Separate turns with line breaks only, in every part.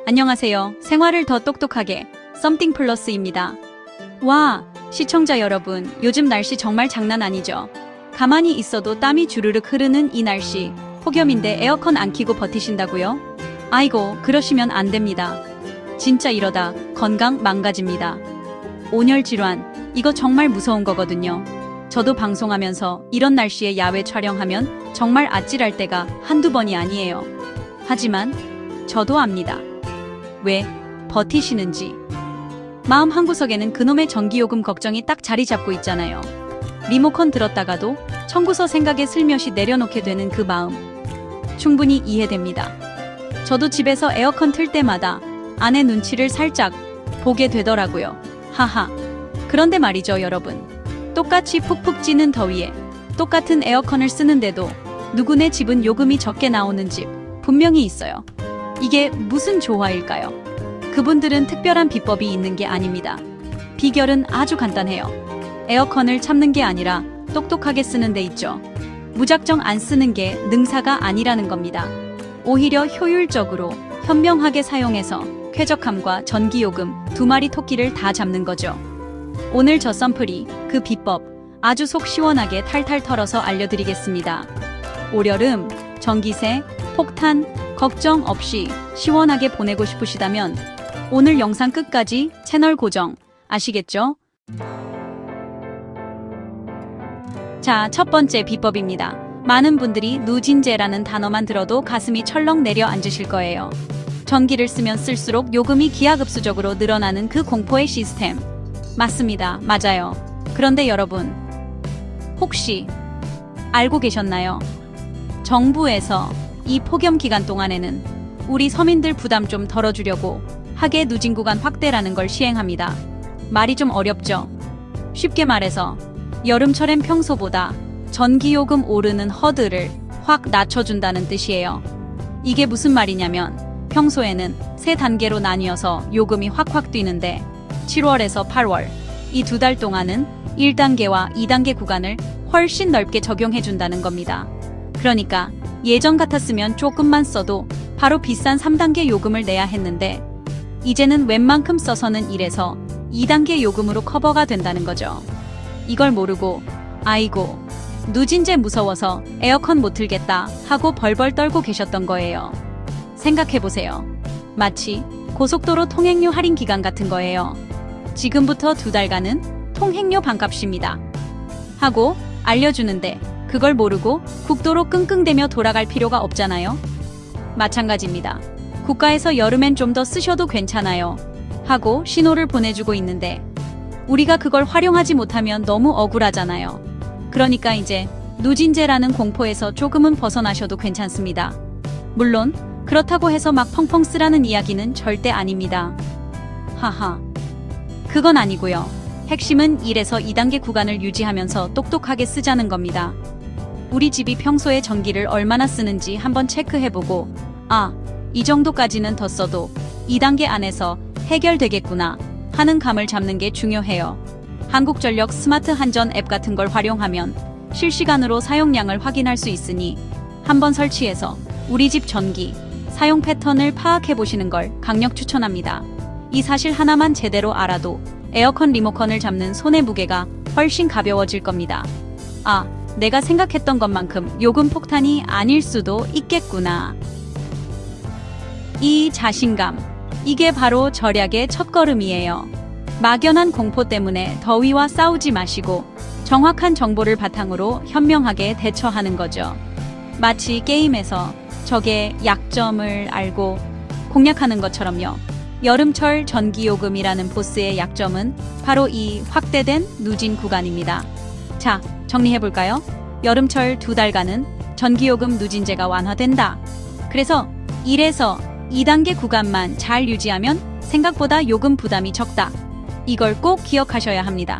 안녕하세요. 생활을 더 똑똑하게 썸띵 플러스입니다. 와, 시청자 여러분, 요즘 날씨 정말 장난 아니죠? 가만히 있어도 땀이 주르륵 흐르는 이 날씨, 폭염인데 에어컨 안 켜고 버티신다고요? 아이고, 그러시면 안 됩니다. 진짜 이러다 건강 망가집니다. 온열 질환, 이거 정말 무서운 거거든요. 저도 방송하면서 이런 날씨에 야외 촬영하면 정말 아찔할 때가 한두 번이 아니에요. 하지만 저도 압니다. 왜 버티시는지. 마음 한구석에는 그놈의 전기요금 걱정이 딱 자리 잡고 있잖아요. 리모컨 들었다가도 청구서 생각에 슬며시 내려놓게 되는 그 마음. 충분히 이해됩니다. 저도 집에서 에어컨 틀 때마다 아내 눈치를 살짝 보게 되더라고요. 하하. 그런데 말이죠, 여러분. 똑같이 푹푹 찌는 더위에 똑같은 에어컨을 쓰는데도 누구네 집은 요금이 적게 나오는 집 분명히 있어요. 이게 무슨 조화일까요? 그분들은 특별한 비법이 있는 게 아닙니다. 비결은 아주 간단해요. 에어컨을 참는 게 아니라 똑똑하게 쓰는 데 있죠. 무작정 안 쓰는 게 능사가 아니라는 겁니다. 오히려 효율적으로 현명하게 사용해서 쾌적함과 전기요금 두 마리 토끼를 다 잡는 거죠. 오늘 저 썬풀이 그 비법 아주 속 시원하게 탈탈 털어서 알려드리겠습니다. 올여름 전기세, 폭탄, 걱정 없이 시원하게 보내고 싶으시다면 오늘 영상 끝까지 채널 고정 아시겠죠? 자, 첫 번째 비법입니다. 많은 분들이 누진제라는 단어만 들어도 가슴이 철렁 내려앉으실 거예요. 전기를 쓰면 쓸수록 요금이 기하급수적으로 늘어나는 그 공포의 시스템. 맞습니다. 맞아요. 그런데 여러분, 혹시 알고 계셨나요? 정부에서 이 폭염 기간 동안에는 우리 서민들 부담 좀 덜어주려고 하계 누진 구간 확대라는 걸 시행합니다. 말이 좀 어렵죠? 쉽게 말해서 여름철엔 평소보다 전기요금 오르는 허들을 확 낮춰준다는 뜻이에요. 이게 무슨 말이냐면 평소에는 세 단계로 나뉘어서 요금이 확확 뛰는데 7월에서 8월 이 두 달 동안은 1단계와 2단계 구간을 훨씬 넓게 적용해준다는 겁니다. 그러니까 예전 같았으면 조금만 써도 바로 비싼 3단계 요금을 내야 했는데 이제는 웬만큼 써서는 1에서 2단계 요금으로 커버가 된다는 거죠. 이걸 모르고 아이고 누진제 무서워서 에어컨 못 틀겠다 하고 벌벌 떨고 계셨던 거예요. 생각해보세요. 마치 고속도로 통행료 할인 기간 같은 거예요. 지금부터 2달간은 통행료 반값입니다 하고 알려주는데 그걸 모르고 국도로 끙끙대며 돌아갈 필요가 없잖아요. 마찬가지입니다. 국가에서 여름엔 좀 더 쓰셔도 괜찮아요 하고 신호를 보내주고 있는데 우리가 그걸 활용하지 못하면 너무 억울하잖아요. 그러니까 이제 누진제라는 공포에서 조금은 벗어나셔도 괜찮습니다. 물론 그렇다고 해서 막 펑펑 쓰라는 이야기는 절대 아닙니다. 하하. 그건 아니고요. 핵심은 1에서 2단계 구간을 유지하면서 똑똑하게 쓰자는 겁니다. 우리 집이 평소에 전기를 얼마나 쓰는지 한번 체크해보고 이 정도까지는 더 써도 2단계 안에서 해결되겠구나 하는 감을 잡는 게 중요해요. 한국전력 스마트 한전 앱 같은 걸 활용하면 실시간으로 사용량을 확인할 수 있으니 한번 설치해서 우리 집 전기 사용 패턴을 파악해보시는 걸 강력 추천합니다. 이 사실 하나만 제대로 알아도 에어컨 리모컨을 잡는 손의 무게가 훨씬 가벼워질 겁니다. 내가 생각했던 것만큼 요금 폭탄이 아닐 수도 있겠구나. 이 자신감, 이게 바로 절약의 첫걸음이에요. 막연한 공포 때문에 더위와 싸우지 마시고 정확한 정보를 바탕으로 현명하게 대처하는 거죠. 마치 게임에서 적의 약점을 알고 공략하는 것처럼요. 여름철 전기요금이라는 보스의 약점은 바로 이 확대된 누진 구간입니다. 자, 정리해볼까요? 여름철 2달간은 전기요금 누진제가 완화된다. 그래서 1에서 2단계 구간만 잘 유지하면 생각보다 요금 부담이 적다. 이걸 꼭 기억하셔야 합니다.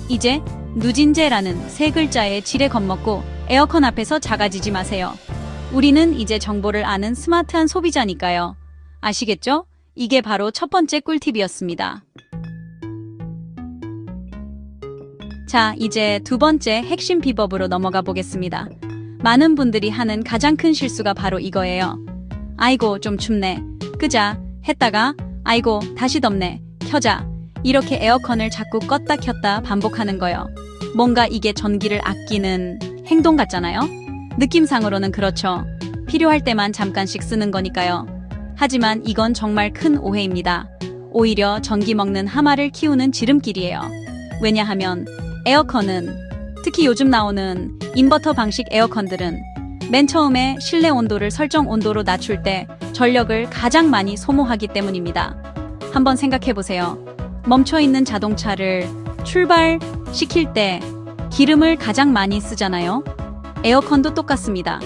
이제 누진제라는 세 글자의 지레 겁먹고 에어컨 앞에서 작아지지 마세요. 우리는 이제 정보를 아는 스마트한 소비자니까요. 아시겠죠? 이게 바로 첫 번째 꿀팁이었습니다. 자, 이제 두 번째 핵심 비법으로 넘어가 보겠습니다. 많은 분들이 하는 가장 큰 실수가 바로 이거예요. 아이고 좀 춥네. 끄자 했다가 아이고 다시 덥네. 켜자. 이렇게 에어컨을 자꾸 껐다 켰다 반복하는 거요. 뭔가 이게 전기를 아끼는 행동 같잖아요? 느낌상으로는 그렇죠. 필요할 때만 잠깐씩 쓰는 거니까요. 하지만 이건 정말 큰 오해입니다. 오히려 전기 먹는 하마를 키우는 지름길이에요. 왜냐하면 에어컨은, 특히 요즘 나오는 인버터 방식 에어컨들은 맨 처음에 실내 온도를 설정 온도로 낮출 때 전력을 가장 많이 소모하기 때문입니다. 한번 생각해 보세요. 멈춰있는 자동차를 출발시킬 때 기름을 가장 많이 쓰잖아요. 에어컨도 똑같습니다.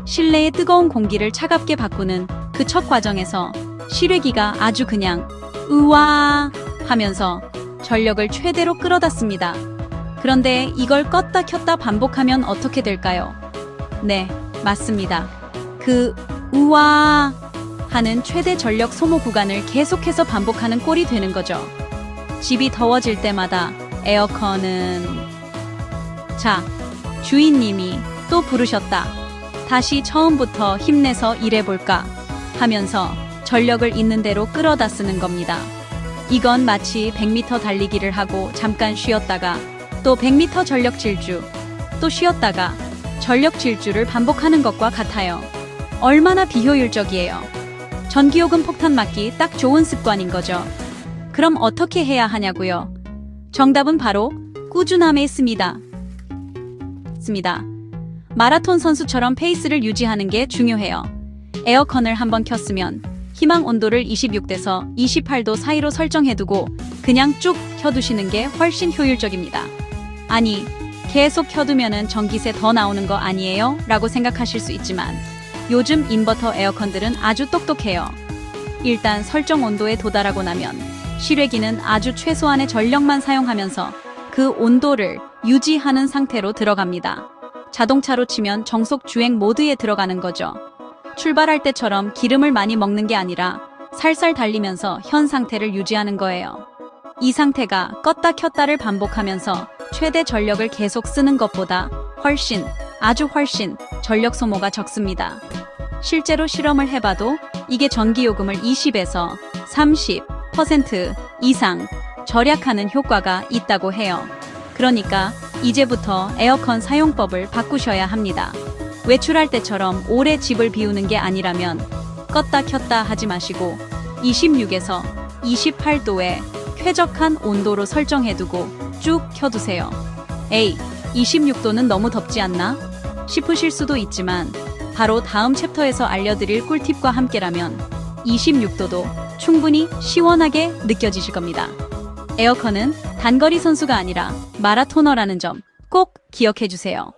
실내의 뜨거운 공기를 차갑게 바꾸는 그 첫 과정에서 실외기가 아주 그냥 으와 하면서 전력을 최대로 끌어다 씁니다. 그런데 이걸 껐다 켰다 반복하면 어떻게 될까요? 네, 맞습니다. 그 우와 하는 최대 전력 소모 구간을 계속해서 반복하는 꼴이 되는 거죠. 집이 더워질 때마다 에어컨은 자, 주인님이 또 부르셨다. 다시 처음부터 힘내서 일해볼까 하면서 전력을 있는 대로 끌어다 쓰는 겁니다. 이건 마치 100m 달리기를 하고 잠깐 쉬었다가 또 100m 전력 질주, 또 쉬었다가 전력 질주를 반복하는 것과 같아요. 얼마나 비효율적이에요. 전기요금 폭탄 맞기 딱 좋은 습관인 거죠. 그럼 어떻게 해야 하냐고요? 정답은 바로 꾸준함에 있습니다. 마라톤 선수처럼 페이스를 유지하는 게 중요해요. 에어컨을 한번 켰으면 희망 온도를 26도에서 28도 사이로 설정해두고 그냥 쭉 켜두시는 게 훨씬 효율적입니다. 아니, 계속 켜두면은 전기세 더 나오는 거 아니에요? 라고 생각하실 수 있지만 요즘 인버터 에어컨들은 아주 똑똑해요. 일단 설정 온도에 도달하고 나면 실외기는 아주 최소한의 전력만 사용하면서 그 온도를 유지하는 상태로 들어갑니다. 자동차로 치면 정속 주행 모드에 들어가는 거죠. 출발할 때처럼 기름을 많이 먹는 게 아니라 살살 달리면서 현 상태를 유지하는 거예요. 이 상태가 껐다 켰다를 반복하면서 최대 전력을 계속 쓰는 것보다 아주 훨씬 전력 소모가 적습니다. 실제로 실험을 해봐도 이게 전기요금을 20에서 30% 이상 절약하는 효과가 있다고 해요. 그러니까 이제부터 에어컨 사용법을 바꾸셔야 합니다. 외출할 때처럼 오래 집을 비우는 게 아니라면 껐다 켰다 하지 마시고 26에서 28도의 쾌적한 온도로 설정해두고 쭉 켜두세요. 에이, 26도는 너무 덥지 않나? 싶으실 수도 있지만 바로 다음 챕터에서 알려드릴 꿀팁과 함께라면 26도도 충분히 시원하게 느껴지실 겁니다. 에어컨은 단거리 선수가 아니라 마라토너라는 점 꼭 기억해주세요.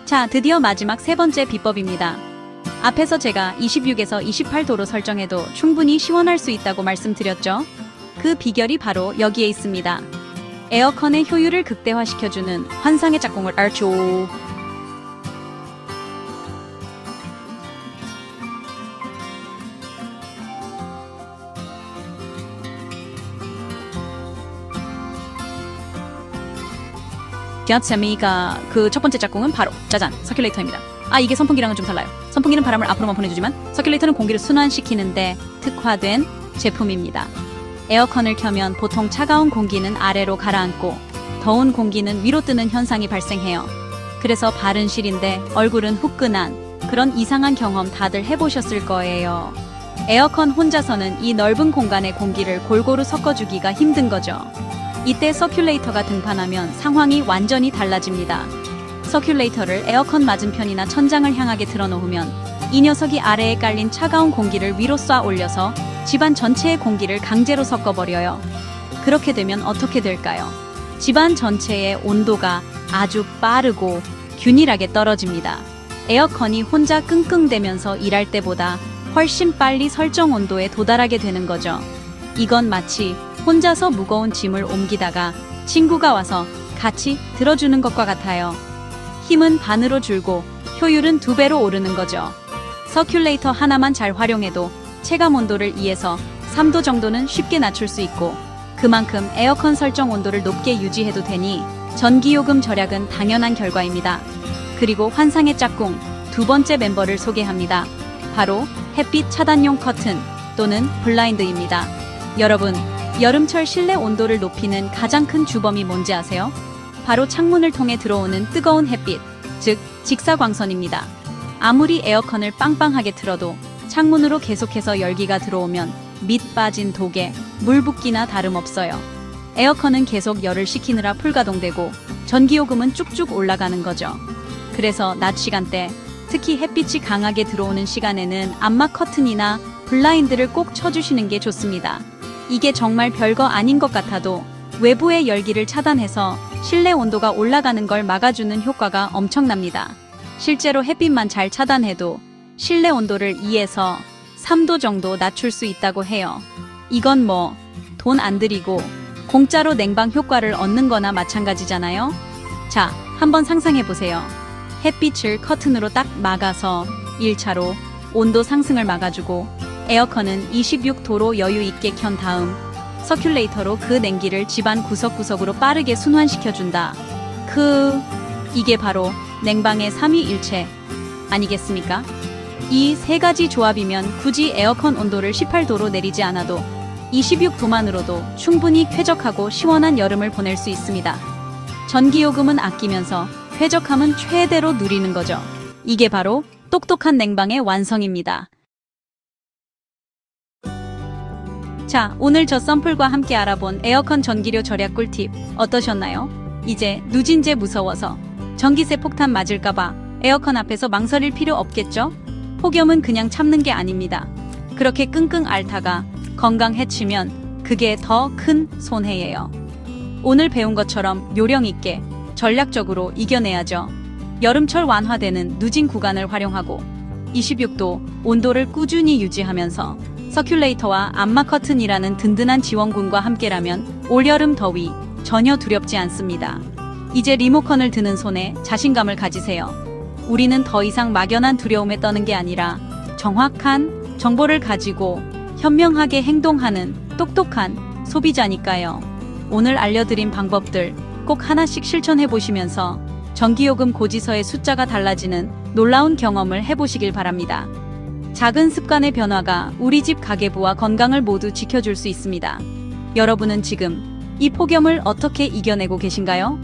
자, 드디어 마지막 세 번째 비법입니다. 앞에서 제가 26에서 28도로 설정해도 충분히 시원할 수 있다고 말씀드렸죠? 그 비결이 바로 여기에 있습니다. 에어컨의 효율을 극대화시켜주는 환상의 짝꿍을 알죠. 기아차미가 그 첫 번째 짝꿍은 바로 짜잔 서큘레이터입니다. 이게 선풍기랑은 좀 달라요. 선풍기는 바람을 앞으로만 보내주지만 서큘레이터는 공기를 순환시키는데 특화된 제품입니다. 에어컨을 켜면 보통 차가운 공기는 아래로 가라앉고 더운 공기는 위로 뜨는 현상이 발생해요. 그래서 발은 시린데 얼굴은 후끈한 그런 이상한 경험 다들 해보셨을 거예요. 에어컨 혼자서는 이 넓은 공간의 공기를 골고루 섞어주기가 힘든 거죠. 이때 서큘레이터가 등판하면 상황이 완전히 달라집니다. 서큘레이터를 에어컨 맞은편이나 천장을 향하게 틀어놓으면 이 녀석이 아래에 깔린 차가운 공기를 위로 쏴 올려서 집안 전체의 공기를 강제로 섞어버려요. 그렇게 되면 어떻게 될까요? 집안 전체의 온도가 아주 빠르고 균일하게 떨어집니다. 에어컨이 혼자 끙끙대면서 일할 때보다 훨씬 빨리 설정 온도에 도달하게 되는 거죠. 이건 마치 혼자서 무거운 짐을 옮기다가 친구가 와서 같이 들어주는 것과 같아요. 힘은 반으로 줄고 효율은 2배로 오르는 거죠. 서큘레이터 하나만 잘 활용해도 체감 온도를 2에서 3도 정도는 쉽게 낮출 수 있고 그만큼 에어컨 설정 온도를 높게 유지해도 되니 전기요금 절약은 당연한 결과입니다. 그리고 환상의 짝꿍 두 번째 멤버를 소개합니다. 바로 햇빛 차단용 커튼 또는 블라인드입니다. 여러분, 여름철 실내 온도를 높이는 가장 큰 주범이 뭔지 아세요? 바로 창문을 통해 들어오는 뜨거운 햇빛, 즉 직사광선입니다. 아무리 에어컨을 빵빵하게 틀어도 창문으로 계속해서 열기가 들어오면 밑 빠진 독에 물 붓기나 다름없어요. 에어컨은 계속 열을 식히느라 풀가동되고 전기요금은 쭉쭉 올라가는 거죠. 그래서 낮 시간대, 특히 햇빛이 강하게 들어오는 시간에는 암막 커튼이나 블라인드를 꼭 쳐주시는 게 좋습니다. 이게 정말 별거 아닌 것 같아도 외부의 열기를 차단해서 실내 온도가 올라가는 걸 막아주는 효과가 엄청납니다. 실제로 햇빛만 잘 차단해도 실내 온도를 2에서 3도 정도 낮출 수 있다고 해요. 이건 뭐 돈 안 들이고 공짜로 냉방 효과를 얻는 거나 마찬가지잖아요. 자, 한번 상상해보세요. 햇빛을 커튼으로 딱 막아서 1차로 온도 상승을 막아주고 에어컨은 26도로 여유 있게 켠 다음 서큘레이터로 그 냉기를 집안 구석구석으로 빠르게 순환시켜준다. 이게 바로 냉방의 삼위일체 아니겠습니까? 이 세 가지 조합이면 굳이 에어컨 온도를 18도로 내리지 않아도 26도만으로도 충분히 쾌적하고 시원한 여름을 보낼 수 있습니다. 전기요금은 아끼면서 쾌적함은 최대로 누리는 거죠. 이게 바로 똑똑한 냉방의 완성입니다. 자, 오늘 저 썬풀과 함께 알아본 에어컨 전기료 절약 꿀팁 어떠셨나요? 이제 누진제 무서워서 전기세 폭탄 맞을까봐 에어컨 앞에서 망설일 필요 없겠죠? 폭염은 그냥 참는 게 아닙니다. 그렇게 끙끙 앓다가 건강 해치면 그게 더 큰 손해예요. 오늘 배운 것처럼 요령 있게 전략적으로 이겨내야죠. 여름철 완화되는 누진 구간을 활용하고 26도 온도를 꾸준히 유지하면서 서큘레이터와 암막 커튼이라는 든든한 지원군과 함께라면 올여름 더위 전혀 두렵지 않습니다. 이제 리모컨을 드는 손에 자신감을 가지세요. 우리는 더 이상 막연한 두려움에 떠는 게 아니라 정확한 정보를 가지고 현명하게 행동하는 똑똑한 소비자니까요. 오늘 알려드린 방법들 꼭 하나씩 실천해 보시면서 전기요금 고지서의 숫자가 달라지는 놀라운 경험을 해보시길 바랍니다. 작은 습관의 변화가 우리 집 가계부와 건강을 모두 지켜줄 수 있습니다. 여러분은 지금 이 폭염을 어떻게 이겨내고 계신가요?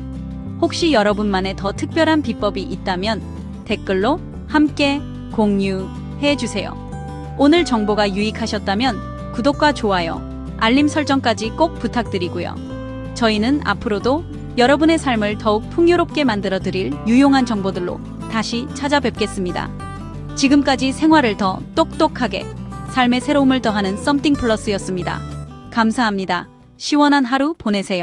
혹시 여러분만의 더 특별한 비법이 있다면 댓글로 함께 공유해 주세요. 오늘 정보가 유익하셨다면 구독과 좋아요, 알림 설정까지 꼭 부탁드리고요. 저희는 앞으로도 여러분의 삶을 더욱 풍요롭게 만들어드릴 유용한 정보들로 다시 찾아뵙겠습니다. 지금까지 생활을 더 똑똑하게, 삶의 새로움을 더하는 썸띵 플러스였습니다. 감사합니다. 시원한 하루 보내세요.